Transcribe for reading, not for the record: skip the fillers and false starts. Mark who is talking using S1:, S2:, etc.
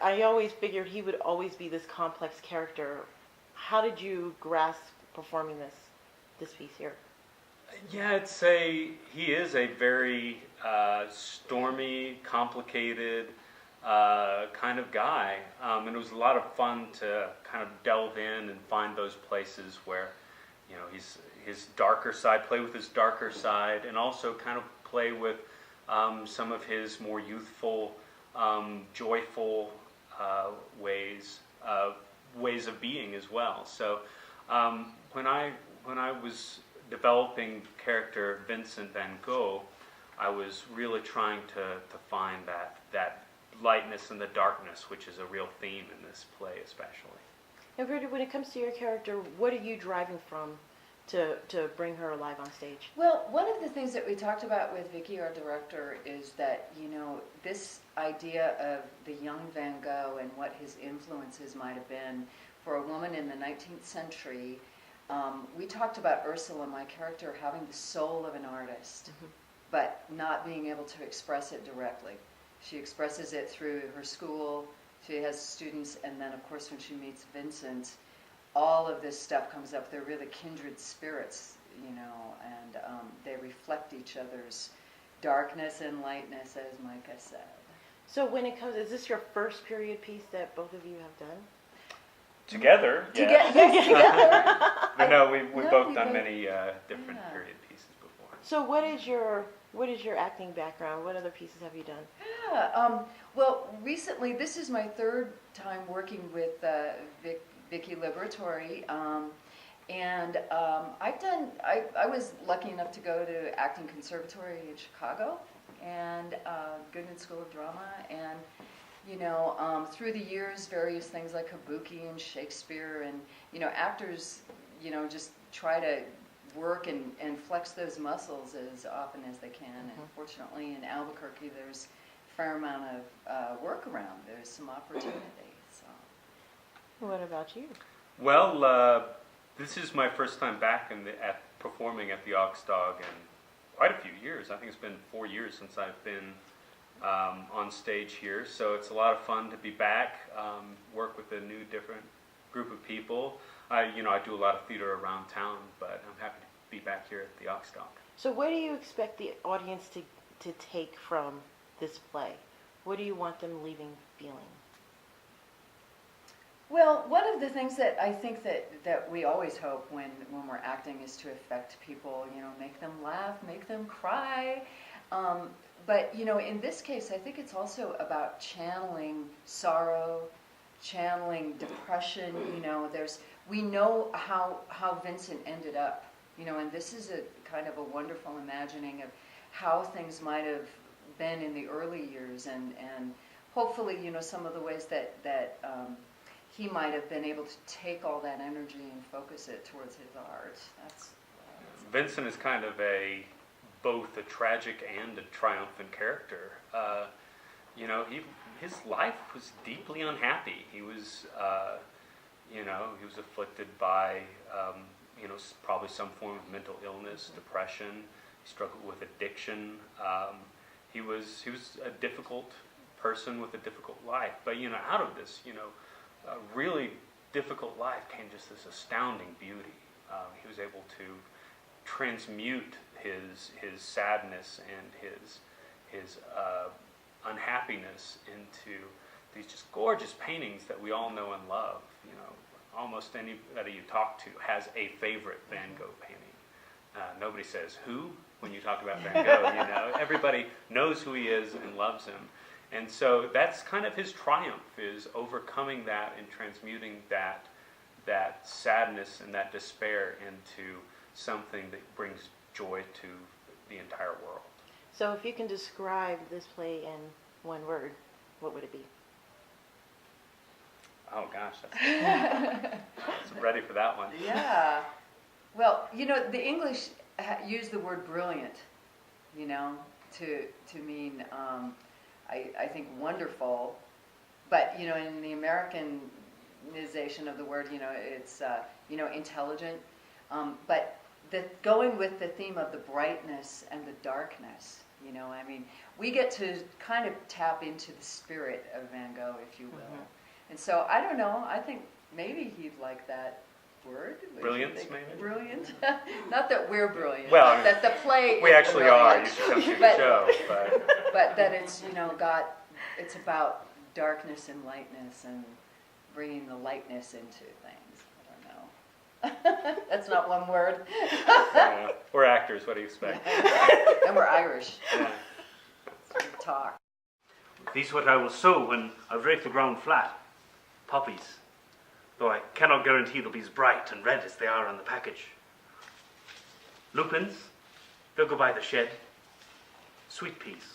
S1: I always figured he would always be this complex character. How did you grasp performing this piece here?
S2: Yeah, he is a very stormy, complicated kind of guy, and it was a lot of fun to kind of delve in and find those places where, his darker side, play with his darker side, and also kind of play with some of his more youthful, joyful ways of being as well. So when I was developing character Vincent van Gogh, I was really trying to find that lightness and the darkness, which is a real theme in this play especially.
S1: Now, Bridget, when it comes to your character, what are you driving from to bring her alive on stage?
S3: Well, one of the things that we talked about with Vicky, our director, is that, this idea of the young Van Gogh and what his influences might have been for a woman in the 19th century. We talked about Ursula, my character, having the soul of an artist, but not being able to express it directly. She expresses it through her school. She has students, and then, of course, when she meets Vincent, all of this stuff comes up. They're really kindred spirits, and they reflect each other's darkness and lightness, as Micah said.
S1: So when it comes, is this your first period piece that both of you have done?
S2: Together,
S3: yes. Together.
S2: But no, we've both done many different period pieces before.
S1: So what is your acting background? What other pieces have you done?
S3: Yeah, well, recently, this is my third time working with Vicky Liberatore, and I was lucky enough to go to acting conservatory in Chicago and Goodman School of Drama, and through the years, various things like Kabuki and Shakespeare, and actors, just try to work and flex those muscles as often as they can. And fortunately, in Albuquerque, there's a fair amount of work around. There's some opportunity. So.
S1: What about you?
S2: Well, this is my first time back at performing at the Aux Dog in quite a few years. I think it's been 4 years since I've been on stage here, so it's a lot of fun to be back, work with a new, different group of people. I do a lot of theater around town, but I'm happy to be back here at the Aux Dog.
S1: So what do you expect the audience to take from this play? What do you want them leaving feeling?
S3: Well, one of the things that I think that we always hope when we're acting is to affect people, make them laugh, make them cry. But, in this case, I think it's also about channeling sorrow, channeling depression. We know how Vincent ended up, and this is a kind of a wonderful imagining of how things might have been in the early years, and hopefully, some of the ways that he might have been able to take all that energy and focus it towards his art.
S2: Vincent is kind of both a tragic and a triumphant character. His life was deeply unhappy. He was, he was afflicted by, probably some form of mental illness, depression. He struggled with addiction. He was a difficult person with a difficult life. But out of this, a really difficult life came just this astounding beauty. He was able to transmute his sadness and his unhappiness into these just gorgeous paintings that we all know and love. Almost anybody you talk to has a favorite Van Gogh painting. Nobody says who when you talk about Van Gogh. Everybody knows who he is and loves him. And so that's kind of his triumph, is overcoming that and transmuting that sadness and that despair into something that brings joy to the entire world.
S1: So if you can describe this play in one word, what would it be?
S2: Oh gosh, I'm ready for that one.
S3: Yeah. Well, the English use the word brilliant, to mean, I think, wonderful. But, in the Americanization of the word, it's, intelligent. But going with the theme of the brightness and the darkness, you know, I mean, we get to kind of tap into the spirit of Van Gogh, if you will.
S1: Mm-hmm.
S3: And so, I don't know, I think maybe he'd like that word. What do you
S2: Brilliance,
S3: think?
S2: maybe?
S3: Brilliant? Not that we're brilliant,
S2: Well,
S3: but that the play
S2: We
S3: is
S2: actually are. You
S3: brilliant.
S2: should come see the
S3: But-
S2: show. But
S3: But that it's, you know, it's about darkness and lightness and bringing the lightness into things. I don't know. That's not one word.
S2: we're actors. What do you expect?
S3: And we're Irish.
S2: Yeah.
S3: We talk.
S4: These what I will sow when I've raked the ground flat. Poppies. Though I cannot guarantee they'll be as bright and red as they are on the package. Lupins. They'll go by the shed. Sweet peas.